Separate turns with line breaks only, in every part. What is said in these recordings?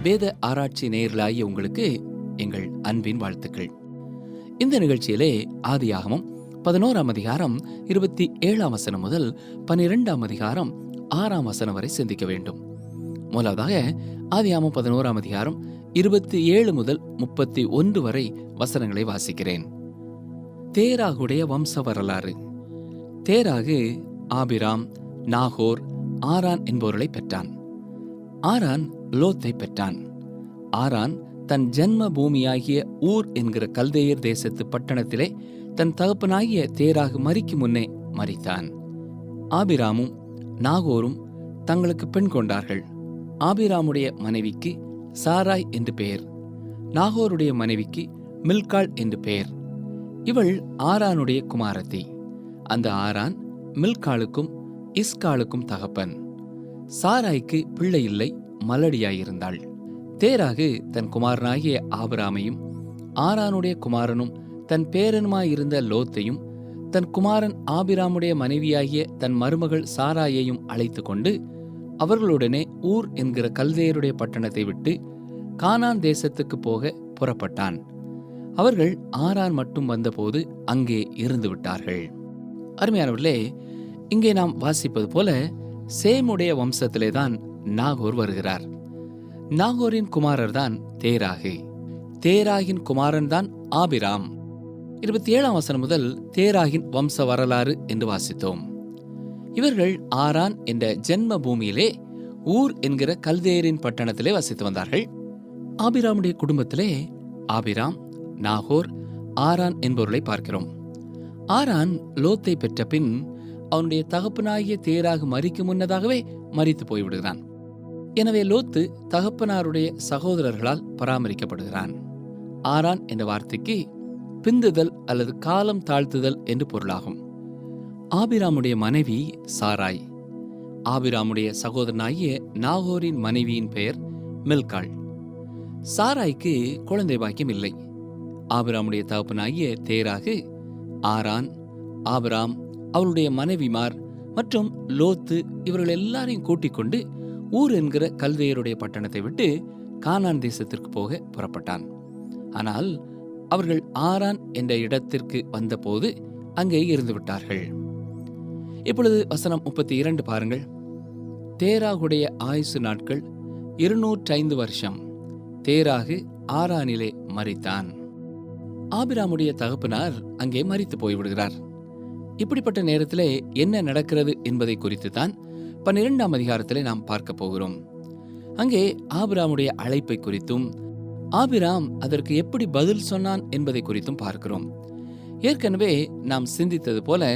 வேத ஆராய்ச்சி நேயர்களாகிய உங்களுக்கு எங்கள் அன்பின் வாழ்த்துக்கள். இந்த நிகழ்ச்சியிலே ஆதியாகமம் 11ஆம் அதிகாரம் 27ஆம் வசனம் முதல் 12ஆம் அதிகாரம் 6ஆம் வசனம் வரை சிந்திக்க வேண்டும். முதலாவதாக ஆதியாகமம் 11ஆம் அதிகாரம் 27 முதல் 31 வரை வசனங்களை வாசிக்கிறேன். தேராகுடைய வம்ச வரலாறு. தேராகு ஆபிராம், நாகோர், ஆரான் என்பவர்களை பெற்றான். ஆரான் லோத்தை பெற்றான். ஆரான் தன் ஜன்ம பூமியாகிய ஊர் என்கிற கல்தேயர் தேசத்து பட்டணத்திலே தன் தகப்பனாகிய தேராகு மரிக்கும் முன்னே மரித்தான். ஆபிராமும் நாகோரும் தங்களுக்கு பெண் கொண்டார்கள். ஆபிராமுடைய மனைவிக்கு சாராய் என்று பெயர், நாகோருடைய மனைவிக்கு மில்காள் என்று பெயர். இவள் ஆரானுடைய குமாரத்தி. அந்த ஆரான் மில்காளுக்கும் இஸ்காளுக்கும் தகப்பன். சாராய்க்கு பிள்ளை இல்லை, மலடியாயிருந்தாள். தேராகு தன் குமாரனாகிய ஆபிராமையும் ஆரானுடைய குமாரனும் தன் பேரனுமாயிருந்த லோத்தையும் தன் குமாரன் ஆபிராமுடைய மனைவியாகிய தன் மருமகள் சாராயையும் அழைத்து கொண்டு அவர்களுடனே ஊர் என்கிற கல்தேயருடைய பட்டணத்தை விட்டு கானான் தேசத்துக்கு போக புறப்பட்டான். அவர்கள் ஆரான் மட்டும் வந்தபோது அங்கே இருந்து விட்டார்கள். அருமையானவர்களே, இங்கே நாம் வாசிப்பது போல சேமுடைய வம்சத்திலேதான் நாகோர் வருகிறார். நாகோரின் குமாரர் தான் தேராகு. தேராகின் குமாரன் தான் ஆபிராம். 27ஆம் வசனம் முதல் தேராகின் வம்ச வரலாறு என்று வாசித்தோம். இவர்கள் ஆரான் என்ற ஜென்ம பூமியிலே ஊர் என்கிற கல்தேயரின் பட்டணத்திலே வசித்து வந்தார்கள். ஆபிராமுடைய குடும்பத்திலே ஆபிராம், நாகோர், ஆரான் என்பவர்களை பார்க்கிறோம். ஆரான் லோத்தை பெற்ற பின் அவனுடைய தகப்பனாகிய தேராகு மரிக்கும் முன்னதாகவே மரித்து போய்விடுகிறான். எனவே லோத்து தகப்பனாருடைய சகோதரர்களால் பராமரிக்கப்படுகிறான். ஆரான் என்ற வார்த்தைக்கு பிந்துதல் அல்லது காலம் தாழ்த்துதல் என்று பொருளாகும். ஆபிராமுடைய மனைவி சாராய். ஆபிராமுடைய சகோதரனாகிய நாகோரின் மனைவியின் பெயர் மில்காள். சாராய்க்கு குழந்தை பாக்கியம் இல்லை. ஆபிராமுடைய தகப்பனாகிய தேராகு ஆரான், ஆபிராம், அவளுடைய மனைவிமார் மற்றும் லோத்து இவர்கள் எல்லாரையும் கூட்டிக் கொண்டு ஊர் என்கிற கல்தேயருடைய பட்டணத்தை விட்டு கானான் தேசத்திற்கு போக புறப்பட்டான். ஆனால் அவர்கள் ஆரான் என்ற இடத்திற்கு வந்தபோது அங்கே இருந்து விட்டார்கள். இப்பொழுது வசனம் 32 பாருங்கள். தேராகுடைய ஆயுசு நாட்கள் 205 வருஷம். தேராகு ஆரானிலே மரித்தான். ஆபிராமுடைய தகப்பனார் அங்கே மரித்து போய்விடுகிறார். இப்படிப்பட்ட நேரத்திலே என்ன நடக்கிறது என்பதை குறித்து தான் 12ஆம் அதிகாரத்திலே நாம் பார்க்க போகிறோம். அங்கே ஆபிராமுடைய அழைப்பை குறித்தும் ஆபிராம் அதற்கு எப்படி பதில் சொன்னான் என்பதை குறித்தும் பார்க்கிறோம். ஏற்கனவே நாம் சிந்தித்தது போல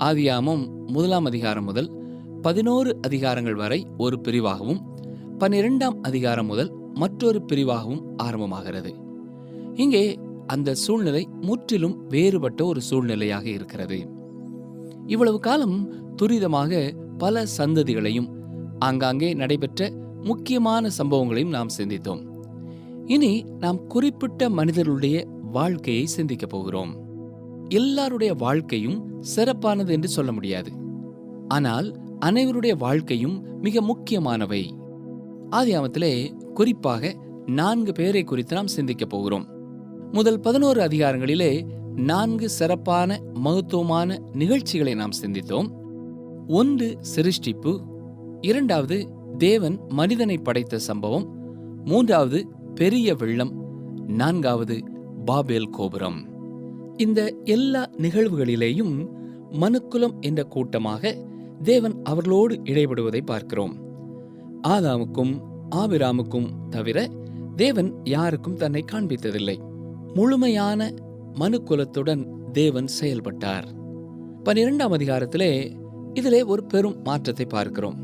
ஆதியாகமம் 1ஆம் அதிகாரம் முதல் 11 அதிகாரங்கள் வரை ஒரு பிரிவாகவும் 12ஆம் அதிகாரம் முதல் மற்றொரு பிரிவாகவும் ஆரம்பமாகிறது. இங்கே அந்த சூழ்நிலை முற்றிலும் வேறுபட்ட ஒரு சூழ்நிலையாக இருக்கிறது. இவ்வளவு காலம் துரிதமாக பல சந்ததிகளையும் ஆங்காங்கே நடைபெற்ற முக்கியமான சம்பவங்களையும் நாம் சிந்தித்தோம். இனி நாம் குறிப்பிட்ட மனிதர்களுடைய வாழ்க்கையை சிந்திக்க போகிறோம். எல்லாருடைய வாழ்க்கையும் சிறப்பானது என்று சொல்ல முடியாது. ஆனால் அனைவருடைய வாழ்க்கையும் மிக முக்கியமானவை. ஆதியாகமத்திலே குறிப்பாக 4 பேரை குறித்து நாம் சிந்திக்க போகிறோம். முதல் 11 அதிகாரங்களிலே 4 சிறப்பான மகத்துவமான நிகழ்ச்சிகளை நாம் சிந்தித்தோம். 1 சிருஷ்டிப்பு, 2வது தேவன் மனிதனை படைத்த சம்பவம், 3வது பெரிய வெள்ளம், 4வது பாபேல் கோபுரம். இந்த எல்லா நிகழ்வுகளிலேயும் மனுக்குலம் என்ற கூட்டமாக தேவன் அவர்களோடு இடைபடுவதை பார்க்கிறோம். ஆதாமுக்கும் ஆபிராமுக்கும் தவிர தேவன் யாருக்கும் தன்னை காண்பித்ததில்லை. முழுமையான மனுக்குலத்துடன் தேவன் செயல்பட்டார். 12ஆம் அதிகாரத்திலே இதிலே ஒரு பெரும் மாற்றத்தை பார்க்கிறோம்.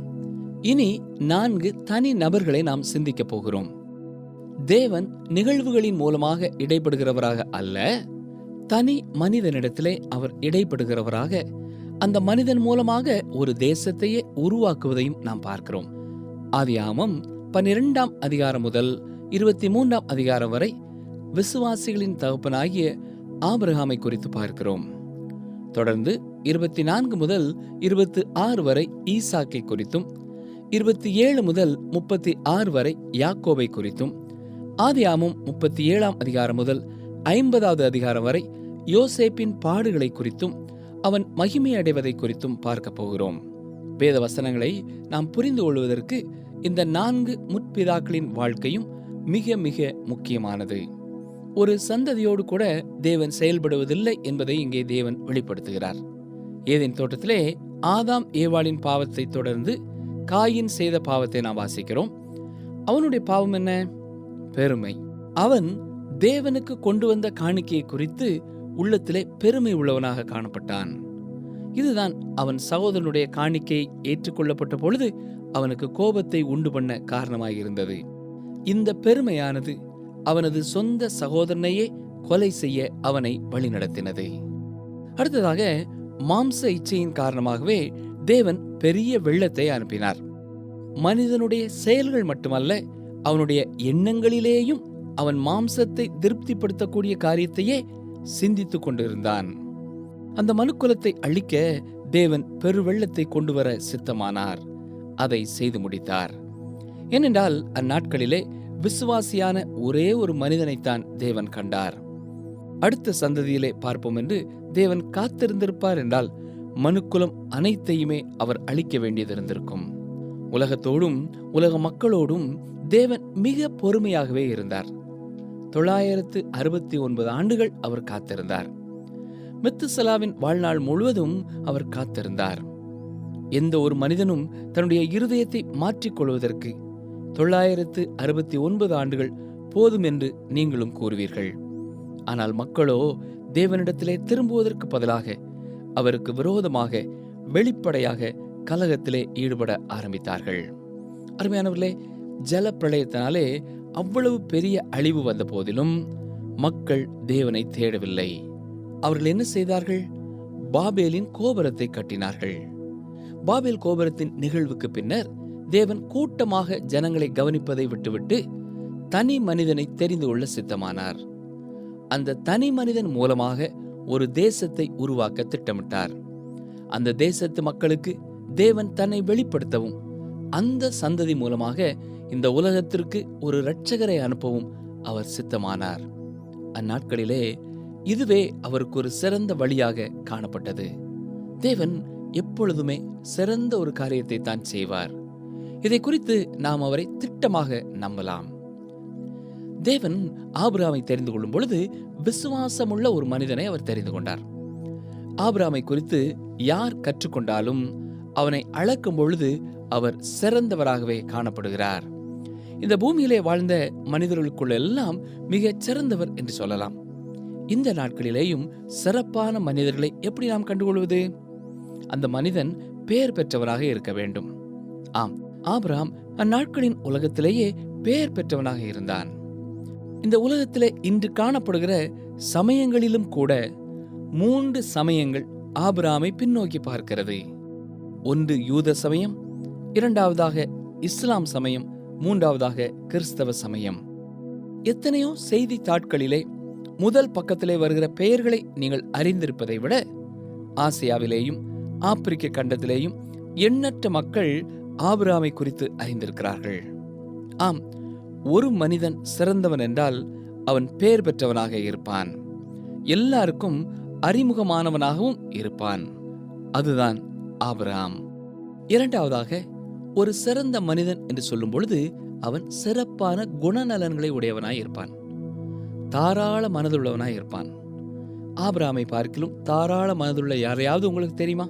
இனி 4 தனி நபர்களை நாம் சிந்திக்க போகிறோம். தேவன் நிகழ்வுகளின் மூலமாக இடைப்படுகிறவராக அல்ல, தனி மனிதனிடத்திலே அவர் இடைப்படுகிறவராக அந்த மனிதன் மூலமாக ஒரு தேசத்தையே உருவாக்குவதையும் நாம் பார்க்கிறோம். ஆதியாகமம் 12ஆம் அதிகாரம் முதல் 23ஆம் அதிகாரம் வரை விசுவாசிகளின் தகப்பனாகிய ஆபிரகாமை குறித்து பார்க்கிறோம். தொடர்ந்து 24 முதல் 26 வரை ஈசாக்கை குறித்தும், 27 முதல் 36 வரை யாக்கோபை குறித்தும், ஆதியாகமம் 37ஆம் அதிகாரம் முதல் 50வது அதிகாரம் வரை யோசேப்பின் பாடுகளை குறித்தும் அவன் மகிமை அடைவதை குறித்தும் பார்க்க போகிறோம். வேத வசனங்களை நாம் புரிந்து கொள்வதற்கு இந்த 4 முற்பிதாக்களின் வாழ்க்கையும் மிக மிக முக்கியமானது. ஒரு சந்ததியோடு கூட தேவன் செயல்படுவதில்லை என்பதை இங்கே தேவன் வெளிப்படுத்துகிறார். ஏதேன் தோட்டத்திலே ஆதாம் ஏவாளின் பாவத்தை தொடர்ந்து காயின் செய்த பாவத்தை நாம் வாசிக்கிறோம். அவனுடைய பாவம் என்ன? பெருமை. அவன் தேவனுக்கு கொண்டு வந்த காணிக்கையை குறித்து உள்ளத்திலே பெருமை உள்ளவனாக காணப்பட்டான். இதுதான் அவன் சகோதரனுடைய காணிக்கை ஏற்றுக்கொள்ளப்பட்ட பொழுது அவனுக்கு கோபத்தை உண்டு பண்ண காரணமாயிருந்தது. இந்த பெருமையானது அவனது சொந்த சகோதரனையே கொலை செய்ய அவனை வழிநடத்தினது. அடுத்ததாக, மாம்ச இச்சையின் காரணமாகவே தேவன் பெரிய வெள்ளத்தை அனுப்பினார். மனிதனுடைய செயல்கள் மட்டுமல்ல, அவனுடைய எண்ணங்களிலேயும் அவன் மாம்சத்தை திருப்திப்படுத்தக்கூடிய காரியத்தையே சிந்தித்துக் கொண்டிருந்தான். அந்த மனுக்குலத்தை அழிக்க தேவன் பெருவெள்ளத்தை கொண்டு வர சித்தமானார். அதை செய்து முடித்தார். ஏனென்றால் அந்நாட்களிலே விசுவாசியான ஒரே ஒரு மனிதனைத்தான் தேவன் கண்டார். அடுத்த சந்ததியிலே பார்ப்போம் என்று தேவன் காத்திருந்திருப்பார் என்றால் மனுக்குலம் அனைத்தையுமே அவர் அழிக்க வேண்டியது இருந்திருக்கும். உலகத்தோடும் உலக மக்களோடும் தேவன் மிக பொறுமையாகவே இருந்தார். 969 ஆண்டுகள் அவர் காத்திருந்தார். மெத்துசலாவின் வாழ்நாள் முழுவதும் அவர் காத்திருந்தார். எந்த ஒரு மனிதனும் தன்னுடைய இருதயத்தை மாற்றிக்கொள்வதற்கு 969 ஆண்டுகள் போதும் என்று நீங்களும் கூறுவீர்கள். ஆனால் மக்களோ தேவனிடத்திலே திரும்புவதற்கு பதிலாக அவருக்கு விரோதமாக வெளிப்படையாக கலகத்திலே ஈடுபட ஆரம்பித்தார்கள். அருமையானவர்களே, ஜல பிரளயத்தினாலே அவ்வளவு பெரிய அழிவு வந்த போதிலும் மக்கள் தேவனை தேடவில்லை. அவர்கள் என்ன செய்தார்கள்? பாபேலின் கோபுரத்தை கட்டினார்கள். பாபேல் கோபுரத்தின் நிகழ்வுக்கு பின்னர் தேவன் கூட்டமாக ஜனங்களை கவனிப்பதை விட்டுவிட்டு தனி மனிதனை தெரிந்து கொள்ள சித்தமானார். அந்த தனி மனிதன் மூலமாக ஒரு தேசத்தை உருவாக்க திட்டமிட்டார். அந்த தேசத்து மக்களுக்கு தேவன் தன்னை வெளிப்படுத்தவும், அந்த சந்ததி மூலமாக இந்த உலகத்திற்கு ஒரு இரட்சகரை அனுப்பவும் அவர் சித்தமானார். அந்நாட்களிலே இதுவே அவருக்கு ஒரு சிறந்த வழியாக காணப்பட்டது. தேவன் எப்பொழுதுமே சிறந்த ஒரு காரியத்தை தான் செய்வார். இதை குறித்து நாம் அவரை திட்டமாக நம்பலாம். தேவன் ஆபிரகாமை தெரிந்து கொள்ளும் பொழுது விசுவாசமுள்ள ஒரு மனிதனை அவர் தெரிந்து கொண்டார். ஆபிரகாமை குறித்து யார் கற்றுக்கொண்டாலும் அவனை அளக்கும் பொழுது அவர் சிறந்தவராகவே காணப்படுகிறார். இந்த பூமியிலே வாழ்ந்த மனிதர்களுக்குள்ளெல்லாம் மிகச் சிறந்தவர் என்று சொல்லலாம். இந்த நாட்களிலேயும் சிறப்பான மனிதர்களை எப்படி நாம் கண்டுகொள்வது? அந்த மனிதன் பெயர் பெற்றவராக இருக்க வேண்டும். ஆம், ஆபிரகாம் அந்நாட்களின் உலகத்திலேயே பெயர் பெற்றவனாக இருந்தான். இந்த உலகத்திலே இன்று காணப்படுகிற சமயங்களிலும் கூட 3 சமயங்கள் ஆபிரகாமை பின்னோக்கி பார்க்கிறது. ஒன்று யூத சமயம், இரண்டாவதாக இஸ்லாம் சமயம், மூன்றாவதாக கிறிஸ்தவ சமயம். எத்தனையோ செய்தித்தாட்களிலே முதல் பக்கத்திலே வருகிற பெயர்களை நீங்கள் அறிந்திருப்பதை விட ஆசியாவிலேயும் ஆப்பிரிக்க கண்டத்திலேயும் எண்ணற்ற மக்கள் ஆபிரகாமை குறித்து அறிந்திருக்கிறார்கள். ஆம், ஒரு மனிதன் சிறந்தவன் என்றால் அவன் பெயர் பெற்றவனாக இருப்பான். எல்லாருக்கும் அறிமுகமானவனாகவும் இருப்பான். அதுதான் ஆபிரகாம். இரண்டாவதாக, ஒரு சிறந்த மனிதன் என்று சொல்லும் பொழுது அவன் சிறப்பான குணநலன்களை உடையவனாய் இருப்பான். தாராள மனதுள்ளவனாய் இருப்பான். ஆபிரகாமை பார்க்கிலும் தாராள மனதுள்ள யாரையாவது உங்களுக்கு தெரியுமா?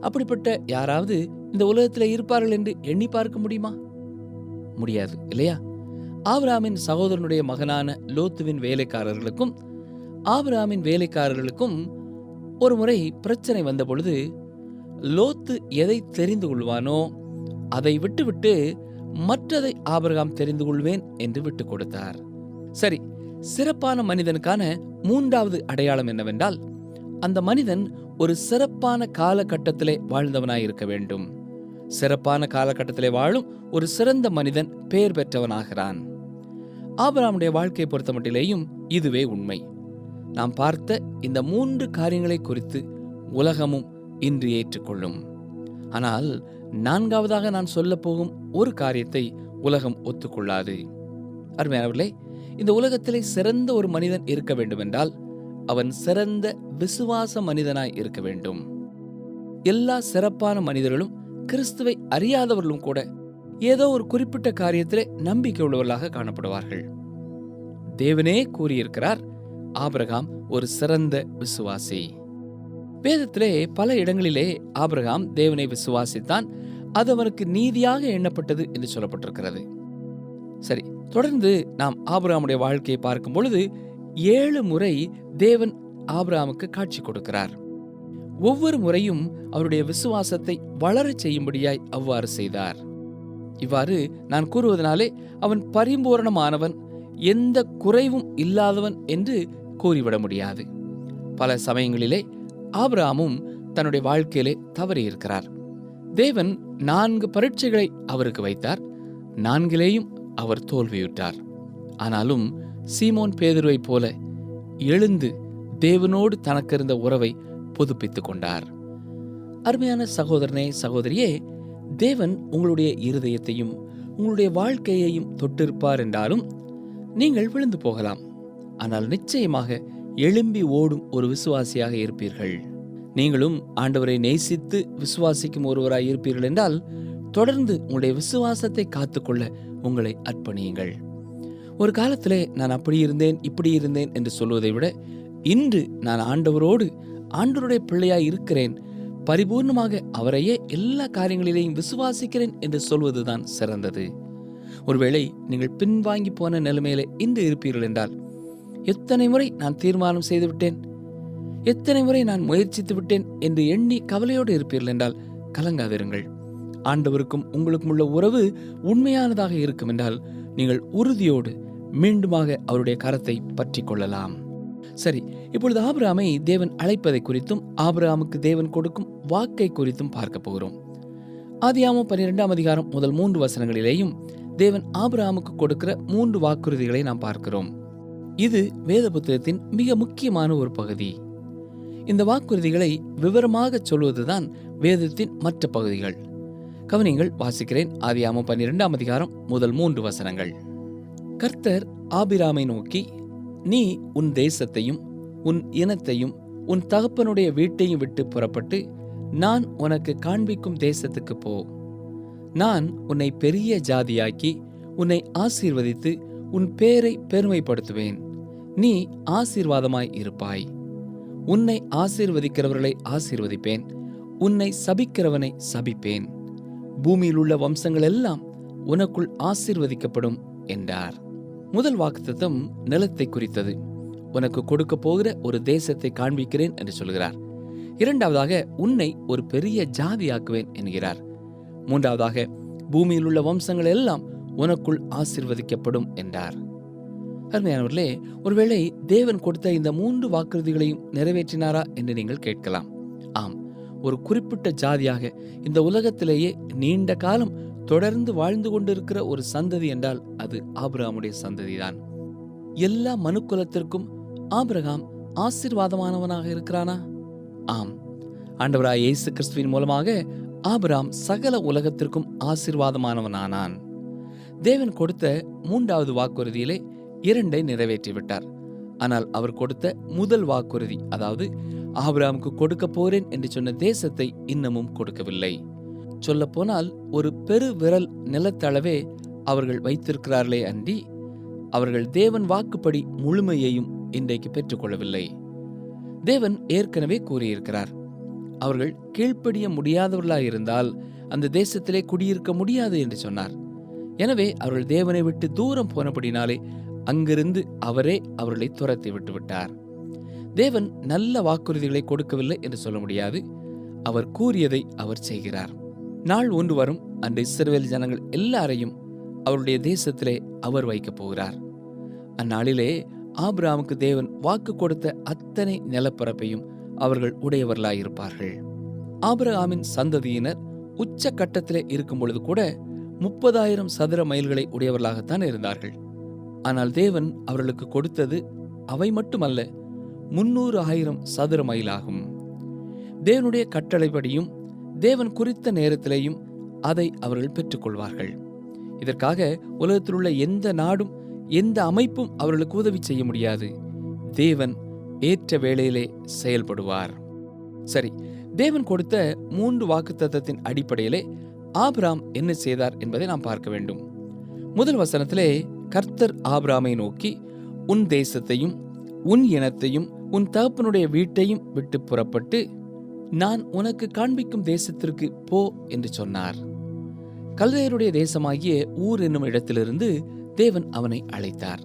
அப்படிப்பட்ட யாராவது இந்த உலகத்தில் இருப்பார்கள் என்று எண்ணி பார்க்க முடியுமா? முடியாது, இல்லையா? ஆபிரகாமின் சகோதரனுடைய மகனான லோத்துவின் வேலைக்காரர்களுக்கும் ஆபிரகாமின் வேலைக்காரர்களுக்கும் ஒரு முறை பிரச்சனை வந்த பொழுது லோத்து எதை தெரிந்து கொள்வானோ அதை விட்டுவிட்டு மற்றதை ஆபிரகாம் தெரிந்து கொள்வேன் என்று விட்டுக் கொடுத்தார். சரி, சிறப்பான மனிதனுக்கான 3வது அடையாளம் என்னவென்றால், அந்த மனிதன் ஒரு சிறப்பான காலகட்டத்திலே வாழ்ந்தவனாய் இருக்க வேண்டும். சிறப்பான காலகட்டத்திலே வாழும் ஒரு சிறந்த மனிதன் பெயர் பெற்றவனாகிறான். ஆபிரகாமுடைய வாழ்க்கையை பொறுத்த மட்டிலேயும் இதுவே உண்மை. நாம் பார்த்த இந்த 3 காரியங்களை குறித்து உலகமும் இன்று ஏற்றுக்கொள்ளும். ஆனால் நான்காவதாக நான் சொல்ல போகும் ஒரு காரியத்தை உலகம் ஒத்துக்கொள்ளாது. அருமையானவர்களே, இந்த உலகத்திலே சிறந்த ஒரு மனிதன் இருக்க வேண்டும் என்றால் அவன் சிறந்த விசுவாச மனிதனாய் இருக்க வேண்டும். எல்லா சிறப்பான மனிதர்களும், கிறிஸ்துவை அறியாதவர்களும் கூட ஏதோ ஒரு குறிப்பிட்ட காரியத்திலே நம்பிக்கை உள்ளவர்களாக காணப்படுவார்கள். தேவனே கூறியிருக்கிறார், ஆபிரகாம் ஒரு சிறந்த விசுவாசி. வேதத்திலே பல இடங்களிலே ஆபிரகாம் தேவனை விசுவாசித்தான், அது அவனுக்கு நீதியாக எண்ணப்பட்டது என்று சொல்லப்பட்டிருக்கிறது. சரி, தொடர்ந்து நாம் ஆபிரகாமுடைய வாழ்க்கையை பார்க்கும் பொழுது 7 முறை தேவன் ஆபிரகாமுக்கு காட்சி கொடுக்கிறார். ஒவ்வொரு முறையும் அவருடைய விசுவாசத்தை வளரச் செய்யும்படியாய் அவ்வாறு செய்தார். இவ்வாறு நான் கூறுவதனாலே அவன் பரிபூரணமானவன், எந்த குறைவும் இல்லாதவன் என்று கூறிவிட முடியாது. பல சமயங்களிலே ஆபிரகாமும் தன்னுடைய வாழ்க்கையிலே தவறியிருக்கிறார். தேவன் 4 பரீட்சைகளை அவருக்கு வைத்தார். 4லேயும் அவர் தோல்வியுற்றார். ஆனாலும் சீமோன் பேதுருவை போல எழுந்து தேவனோடு தனக்கு இருந்த உறவை புதுப்பித்துக் கொண்டார். அருமையான சகோதரனே, சகோதரியே, தேவன் உங்களுடைய இருதயத்தையும் உங்களுடைய வாழ்க்கையையும் தொட்டிருப்பார் என்றாலும் நீங்கள் விழுந்து போகலாம். ஆனால் நிச்சயமாக எழும்பி ஓடும் ஒரு விசுவாசியாக இருப்பீர்கள். நீங்களும் ஆண்டவரை நேசித்து விசுவாசிக்கும் ஒருவராய் இருப்பீர்கள் என்றால் தொடர்ந்து உங்களுடைய விசுவாசத்தை காத்துக்கொள்ள உங்களை அர்ப்பணியுங்கள். ஒரு காலத்திலே நான் அப்படி இருந்தேன், இப்படி இருந்தேன் என்று சொல்வதை விட, இன்று நான் ஆண்டவருடைய பிள்ளையாய் இருக்கிறேன், பரிபூர்ணமாக அவரையே எல்லா காரியங்களிலேயும் விசுவாசிக்கிறேன் என்று சொல்வதுதான் சிறந்தது. ஒருவேளை நீங்கள் பின்வாங்கி போன நிலைமையிலே இன்று இருப்பீர்கள் என்றால், எத்தனை முறை நான் தீர்மானம் செய்து விட்டேன், எத்தனை முறை நான் முயற்சித்து விட்டேன் என்று எண்ணி கவலையோடு இருப்பீர்கள் என்றால் கலங்காதிருங்கள். ஆண்டவருக்கும் உங்களுக்கும் உள்ள உறவு உண்மையானதாக இருக்கும் என்றால் நீங்கள் உறுதியோடு மீண்டுமாக அவருடைய கரத்தை பற்றி கொள்ளலாம். சரி, இப்பொழுது ஆபிரகாமை தேவன் அழைப்பதை குறித்தும் ஆபிரகாமுக்கு தேவன் கொடுக்கும் வாக்கை குறித்தும் பார்க்க போகிறோம். ஆதியாகமம் 12ஆம் அதிகாரம் முதல் 3 வசனங்களிலேயும் தேவன் ஆபிரகாமுக்கு கொடுக்கிற 3 வாக்குறுதிகளை நாம் பார்க்கிறோம். இது வேத புத்தகத்தின் மிக முக்கியமான ஒரு பகுதி. இந்த வாக்குறுதிகளை விவரமாக சொல்வதுதான் வேதத்தின் மற்ற பகுதிகள். கவனிங்கள், வாசிக்கிறேன். ஆதியாகமம் 12ஆம் அதிகாரம் முதல் 3 வசனங்கள். கர்த்தர் ஆபிராமை நோக்கி, நீ உன் தேசத்தையும் உன் இனத்தையும் உன் தகப்பனுடைய வீட்டையும் விட்டு புறப்பட்டு நான் உனக்கு காண்பிக்கும் தேசத்துக்கு போ. நான் உன்னை பெரிய ஜாதியாக்கி உன்னை ஆசீர்வதித்து உன் பேரை பெருமைப்படுத்துவேன். நீ ஆசீர்வாதமாய் இருப்பாய். உன்னை ஆசீர்வதிக்கிறவர்களை ஆசீர்வதிப்பேன், உன்னை சபிக்கிறவனை சபிப்பேன். பூமியில் உள்ள வம்சங்கள் எல்லாம் உனக்குள் ஆசீர்வதிக்கப்படும் என்றார். முதல் வாக்குத்தத்தம் நிலத்தை குறித்தது. உனக்கு கொடுக்க போகிற ஒரு தேசத்தை காண்பிக்கிறேன் என்று சொல்கிறார். இரண்டாவதாக, உன்னை ஒரு பெரிய ஜாதியாக்குவேன் என்கிறார். மூன்றாவதாக, பூமியில் உள்ள வம்சங்கள் எல்லாம் உனக்குள் ஆசீர்வதிக்கப்படும் என்றார். அருமையானவர்களே, ஒருவேளை தேவன் கொடுத்த இந்த 3 வாக்குறுதிகளையும் நிறைவேற்றினாரா என்று நீங்கள் கேட்கலாம். ஆம், ஒரு குறிப்பிட்ட ஜாதியாக இந்த உலகத்திலேயே நீண்ட காலம் தொடர்ந்து வாழ்ந்து கொண்டிருக்கிற ஒரு சந்ததி என்றால் அது ஆபிரகாமுடைய சந்ததிதான். எல்லா மனுக்குலத்திற்கும் ஆபிரகாம் ஆசீர்வாதமானவனாக இருக்கிறானா? ஆம், ஆண்டவராய் இயேசு கிறிஸ்துவின் மூலமாக ஆபிரகாம் சகல உலகத்திற்கும் ஆசீர்வாதமானவனானான். தேவன் கொடுத்த 3வது வாக்குறுதியிலே 2ஐ நிறைவேற்றிவிட்டார். ஆனால் அவர் கொடுத்த முதல் வாக்குறுதி, அதாவது ஆபிரகாமுக்கு கொடுக்க போறேன் என்று சொன்ன தேசத்தை இன்னமும் கொடுக்கவில்லை. சொல்ல போனால் ஒரு பெரு விரல் நிலத்தளவே அவர்கள் வைத்திருக்கிறார்களே அன்றி அவர்கள் தேவன் வாக்குப்படி முழுமையையும் இன்றைக்கு பெற்றுக்கொள்ளவில்லை. தேவன் ஏற்கனவே கூறியிருக்கிறார், அவர்கள் கீழ்ப்படிய முடியாதவர்களாயிருந்தால் அந்த தேசத்திலே குடியிருக்க முடியாது என்று சொன்னார். எனவே அவர்கள் தேவனை விட்டு தூரம் போனபடினாலே அங்கிருந்து அவரே அவர்களை துரத்தி விட்டு விட்டார். தேவன் நல்ல வாக்குறுதிகளை கொடுக்கவில்லை என்று சொல்ல முடியாது. அவர் கூறியதை அவர் செய்கிறார். நாள் ஒன்று வரும், அன்று இஸ்ரவேல் ஜனங்கள் எல்லாரையும் அவருடைய தேசத்திலே அவர் வைக்கப் போகிறார். அந்நாளிலே ஆபிரகாமுக்கு தேவன் வாக்கு கொடுத்த அத்தனை நிலப்பரப்பையும் அவர்கள் உடையவர்களாயிருப்பார்கள். ஆபிரகாமின் சந்ததியினர் உச்ச கட்டத்திலே இருக்கும் பொழுது கூட 30,000 சதுர மைல்களை உடையவர்களாகத்தான் இருந்தார்கள். ஆனால் தேவன் அவர்களுக்கு கொடுத்தது அவை மட்டுமல்ல, 300,000 சதுர மைலாகும். தேவனுடைய கட்டளைப்படியும் தேவன் குறித்த நேரத்திலேயும் அதை அவர்கள் பெற்றுக்கொள்வார்கள். இதற்காக உலகத்தில் உள்ள எந்த நாடும் எந்த அமைப்பும் அவர்களுக்கு உதவி செய்ய முடியாது. தேவன் ஏற்ற வேளையிலே செயல்படுவார். சரி, தேவன் கொடுத்த 3 வாக்குத்தத்தத்தின் அடிப்படையிலே ஆபிராம் என்ன செய்தார் என்பதை நாம் பார்க்க வேண்டும். முதல் வசனத்திலே கர்த்தர் ஆபிராமை நோக்கி, உன் தேசத்தையும் உன் இனத்தையும் உன் தகப்பனுடைய வீட்டையும் விட்டு புறப்பட்டு நான் உனக்கு காண்பிக்கும் தேசத்திற்கு போ என்று சொன்னார். கல்தேயருடைய தேசமாகிய ஊர் என்னும் இடத்திலிருந்து தேவன் அவனை அழைத்தார்.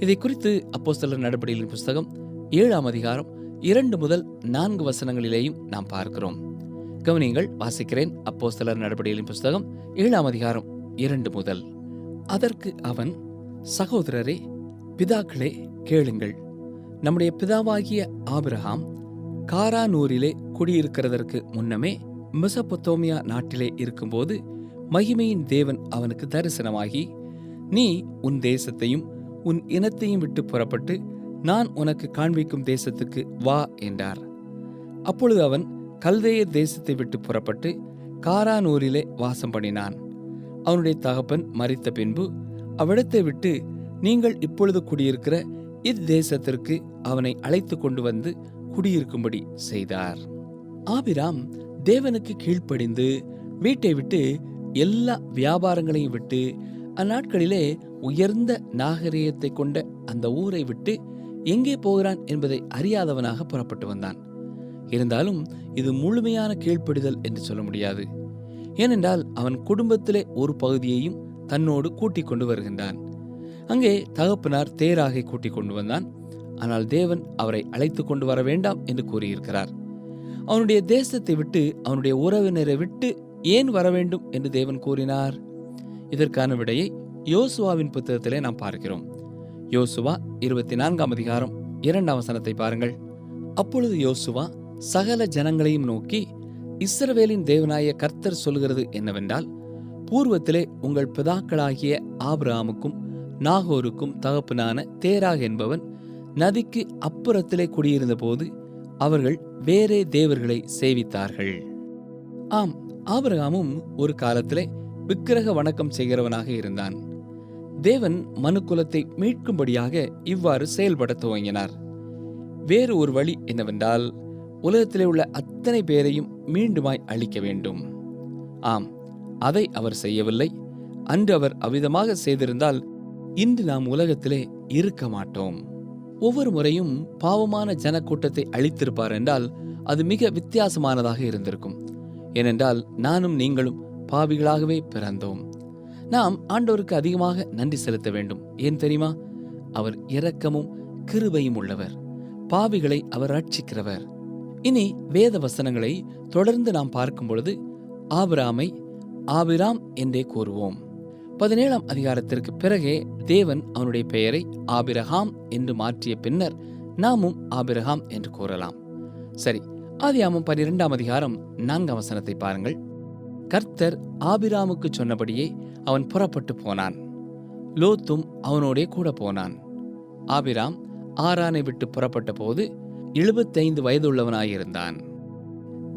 இதை குறித்து அப்போஸ்தலர் நடபடிகளின் புஸ்தகம் 7ஆம் அதிகாரம் 2 முதல் 4 வசனங்களிலேயும் நாம் பார்க்கிறோம். கவனியங்கள், வாசிக்கிறேன். அப்போஸ்தலர் நடபடிகளின் புஸ்தகம் 7ஆம் அதிகாரம் 2 முதல். அதற்கு அவன், சகோதரரே, பிதாக்களே, கேளுங்கள். நம்முடைய பிதாவாகிய ஆபிரகாம் காரானூரிலே குடியிருக்கிறதற்கு முன்னமே மெசொப்பொத்தோமியா நாட்டிலே இருக்கும்போது மகிமையின் தேவன் அவனுக்கு தரிசனமாகி, நீ உன் தேசத்தையும் உன் இனத்தையும் விட்டு புறப்பட்டு நான் உனக்கு காண்பிக்கும் தேசத்துக்கு வா என்றார். அப்பொழுது அவன் கல்தேயர் தேசத்தை விட்டு புறப்பட்டு காரானூரிலே வாசம் பண்ணினான். அவனுடைய தகப்பன் மரித்த பின்பு அவ்விடத்தை விட்டு நீங்கள் இப்பொழுது குடியிருக்கிற இத்தேசத்திற்கு அவனை அழைத்து கொண்டு வந்து குடியிருக்கும்படி செய்தார். ஆபிராம் தேவனுக்கு கீழ்ப்படிந்து வீட்டை விட்டு எல்லா வியாபாரங்களையும் விட்டு அந்நாட்களிலே உயர்ந்த நாகரிகத்தை கொண்ட அந்த ஊரை விட்டு எங்கே போகிறான் என்பதை அறியாதவனாக புறப்பட்டு வந்தான். இருந்தாலும் இது முழுமையான கீழ்ப்படிதல் என்று சொல்ல முடியாது. ஏனென்றால் அவன் குடும்பத்திலே ஒரு பகுதியையும் தன்னோடு கூட்டிக் கொண்டு வருகின்றான். அங்கே தகப்பனார் தேராகை கூட்டிக் கொண்டு வந்தான். ஆனால் தேவன் அவரை அழைத்து கொண்டு வர வேண்டாம் என்று கூறியிருக்கிறார். அவனுடைய தேசத்தை விட்டு அவனுடைய உறவினரை விட்டு ஏன் வர வேண்டும் என்று தேவன் கூறினார்? இதற்கான விடையை யோசுவாவின் புத்தகத்திலே நாம் பார்க்கிறோம். யோசுவா 24ஆம் அதிகாரம் 2ஆம் வசனத்தை பாருங்கள். அப்பொழுது யோசுவா சகல ஜனங்களையும் நோக்கி, இஸ்ரவேலின் தேவனாய கர்த்தர் சொல்கிறது என்னவென்றால், பூர்வத்திலே உங்கள் பிதாக்களாகிய ஆபிரகாமுக்கும் நாகோருக்கும் தகப்பனான தேராக என்பவன் நதிக்கு அப்புறத்திலே குடியிருந்த போது அவர்கள் வேறே தேவர்களை சேவித்தார்கள். ஆம், ஆபிரகாமும் ஒரு காலத்திலே விக்கிரக வணக்கம் செய்கிறவனாக இருந்தான். தேவன் மனுக்குலத்தை மீட்கும்படியாக இவ்வாறு செயல்பட துவங்கினார். வேறு ஒரு வழி என்னவென்றால், உலகத்திலே உள்ள அத்தனை பேரையும் மீண்டுமாய் அழிக்க வேண்டும். ஆம், அதை அவர் செய்யவில்லை. அன்று அவர் அவ்விதமாக செய்திருந்தால் இன்று நாம் உலகத்திலே இருக்க மாட்டோம். ஒவ்வொரு முறையும் பாவமான ஜனக்கூட்டத்தை அழித்திருப்பார் என்றால் அது மிக வித்தியாசமானதாக இருந்திருக்கும். ஏனென்றால் நானும் நீங்களும் பாவிகளாகவே பிறந்தோம். நாம் ஆண்டவருக்கு அதிகமாக நன்றி செலுத்த வேண்டும். ஏன் தெரியுமா? அவர் இரக்கமும் கிருபையும் உள்ளவர். பாவிகளை அவர் ரட்சிக்கிறவர். இனி வேத வசனங்களை தொடர்ந்து நாம் பார்க்கும் பொழுது ஆபிராமை ஆபிராம் என்றே கூறுவோம். 17ஆம் அதிகாரத்திற்கு பிறகே தேவன் அவனுடைய பெயரை ஆபிரகாம் என்று மாற்றிய பின்னர் நாமும் ஆபிரகாம் என்று கூறலாம். சரி, ஆதியாகமம் 12ஆம் அதிகாரம் 4ஆம் வசனத்தை பாருங்கள். கர்த்தர் ஆபிராமுக்கு சொன்னபடியே அவன் புறப்பட்டு போனான். லோத்தும் அவனோடே கூட போனான். ஆபிராம் ஆரானை விட்டு புறப்பட்ட போது 75 வயதுள்ளவனாயிருந்தான்.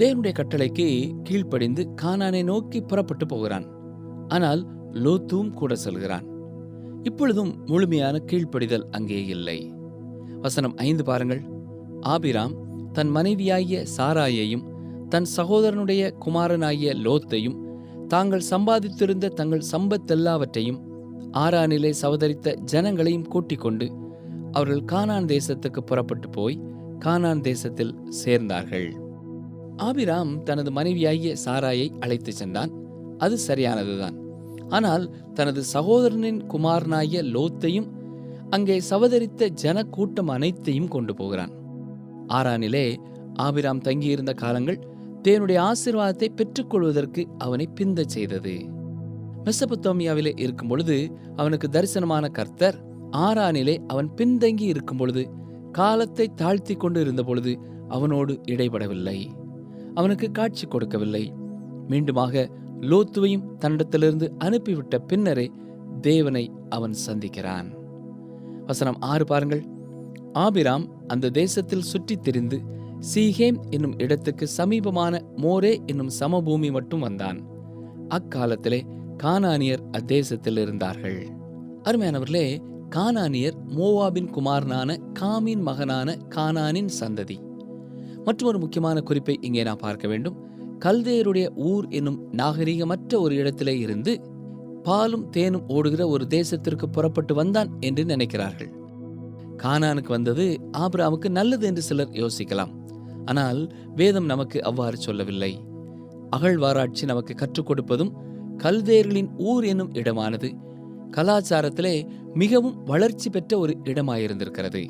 தேவனுடைய கட்டளைக்கு கீழ்ப்படிந்து கானானை நோக்கி புறப்பட்டு போகிறான். ஆனால் லோத்தும் கூட செல்கிறான். இப்பொழுதும் முழுமையான கீழ்ப்படிதல் அங்கே இல்லை. வசனம் 5 பாருங்கள். ஆபிராம் தன் மனைவியாகிய சாராயையும் தன் சகோதரனுடைய குமாரனாகிய லோத்தையும் தாங்கள் சம்பாதித்திருந்த தங்கள் சம்பத்தெல்லாவற்றையும் ஆரானிலே சவதரித்த ஜனங்களையும் கூட்டிக் கொண்டு அவர்கள் கானான் தேசத்துக்கு புறப்பட்டு போய் கானான் தேசத்தில் சேர்ந்தார்கள். ஆபிராம் தனது மனைவியாகிய சாராயை அழைத்து சென்றான். அது சரியானதுதான். ஆனால் தனது சகோதரனின் குமாரனாகிய லோத்தையும் அங்கே சவதரித்த ஜன கூட்டம் அனைத்தையும் கொண்டு போகிறான். ஆரானிலே ஆபிராம் தங்கியிருந்த காலங்கள் தேவனுடைய ஆசீர்வாதத்தை பெற்றுக்கொள்வதற்கு அவனை பிந்தச் செய்தது. மெசொப்பொத்தோமியாவிலே இருக்கும் பொழுது அவனுக்கு தரிசனமான கர்த்தர் ஆரானிலே அவன் பின்தங்கி இருக்கும் பொழுது, காலத்தை தாழ்த்தி கொண்டு இருந்த பொழுது அவனோடு இடைபடவில்லை. அவனுக்கு காட்சி கொடுக்கவில்லை. மீண்டுமாக லோத்துவையும் தன்னிடத்திலிருந்து அனுப்பிவிட்ட பின்னரே தேவனை அவன் சந்திக்கிறான். வசனம் 6 பாருங்கள். ஆபிராம் அந்த தேசத்தில் சுற்றித் திரிந்து சீகேம் என்னும் இடத்துக்கு சமீபமான மோரே என்னும் சமபூமி மட்டும் வந்தான். அக்காலத்திலே கானானியர் அத்தேசத்தில் இருந்தார்கள். அருமையானவர்களே, கானானியர் மோவாபின் குமாரனான காமின் மகனான கானானின் சந்ததி. மற்றொரு முக்கியமான குறிப்பை இங்கே நான் பார்க்க வேண்டும். கல்தேயருடைய ஊர் என்னும் நாகரிகமற்ற ஒரு இடத்திலே இருந்து பாலும் தேனும் ஓடுகிற ஒரு தேசத்திற்கு புறப்பட்டு வந்தான் என்று நினைக்கிறார்கள். கானானுக்கு வந்தது ஆபிரகாமுக்கு நல்லது என்று சிலர் யோசிக்கலாம். ஆனால் வேதம் நமக்கு அவ்வாறு சொல்லவில்லை. அகழ்வாராய்ச்சி நமக்கு கற்றுக் கொடுப்பதும் கல்தேயர்களின் ஊர் என்னும் இடமானது கலாச்சாரத்திலே மிகவும் வளர்ச்சி பெற்ற ஒரு இடமாயிருந்திருக்கிறது.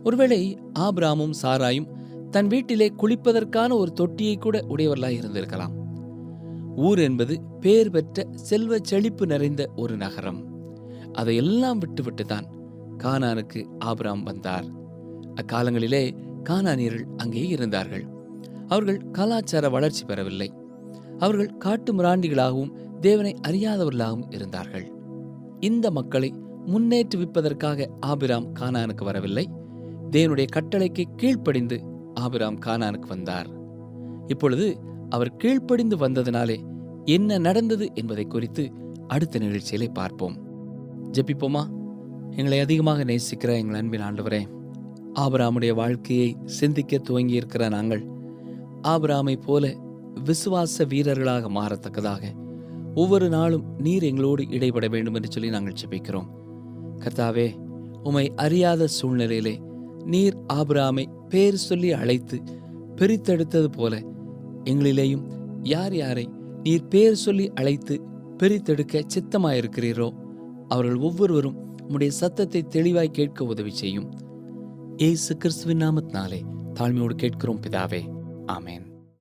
ஒருவேளை ஆபிரகாமும் சாராயும் தன் வீட்டிலே குளிப்பதற்கான ஒரு தொட்டியை கூட உடையவர்களாய் இருந்திருக்கலாம். ஊர் என்பது பேர் பெற்ற செல்வ செழிப்பு நிறைந்த ஒரு நகரம். அதையெல்லாம் விட்டுவிட்டுதான் கானானுக்கு ஆபிரகாம் வந்தார். அக்காலங்களிலே கானானியர்கள் அங்கே இருந்தார்கள். அவர்கள் கலாச்சார வளர்ச்சி பெறவில்லை. அவர்கள் காட்டு மிராண்டிகளாகவும் தேவனை அறியாதவர்களாகவும் இருந்தார்கள். இந்த மக்களை முன்னேற்றுவிப்பதற்காக ஆபிரகாம் கானானுக்கு வரவில்லை. தேவனுடைய கட்டளைக்கு கீழ்ப்படிந்து ஆபிரகாம் கானானுக்கு வந்தார். இப்பொழுது அவர் கீழ்ப்படிந்து வந்ததினாலே என்ன நடந்தது என்பதை குறித்து அடுத்த நிகழ்ச்சியிலே பார்ப்போம். ஜெபிப்போமா? எங்களை அதிகமாக நேசிக்கிற எங்கள் அன்பின் ஆண்டவரே, ஆபிரகாமுடைய வாழ்க்கையை சிந்திக்க துவங்கி இருக்கிற நாங்கள் ஆபிரகாமை போல விசுவாச வீரர்களாக மாறத்தக்கதாக ஒவ்வொரு நாளும் நீர் எங்களோடு இடைபட வேண்டும் என்று சொல்லி நாங்கள் ஜெபிக்கிறோம். கர்த்தாவே, உம்மை அறியாத சூழ்நிலையிலே நீர் ஆபிரகாமை பேர் சொல்லி அழைத்து பிரித்தெடுத்தது போல எங்களிலேயும் யார் யாரை நீர் பேர் சொல்லி அழைத்து பிரித்தெடுக்க சித்தமாயிருக்கிறீரோ அவர்கள் ஒவ்வொருவரும் உம்முடைய சத்தத்தை தெளிவாய் கேட்க உதவி செய்யும். இயேசு கிறிஸ்துவின் நாமத்தினாலே தாழ்மையோடு கேட்கிறோம் பிதாவே, ஆமேன்.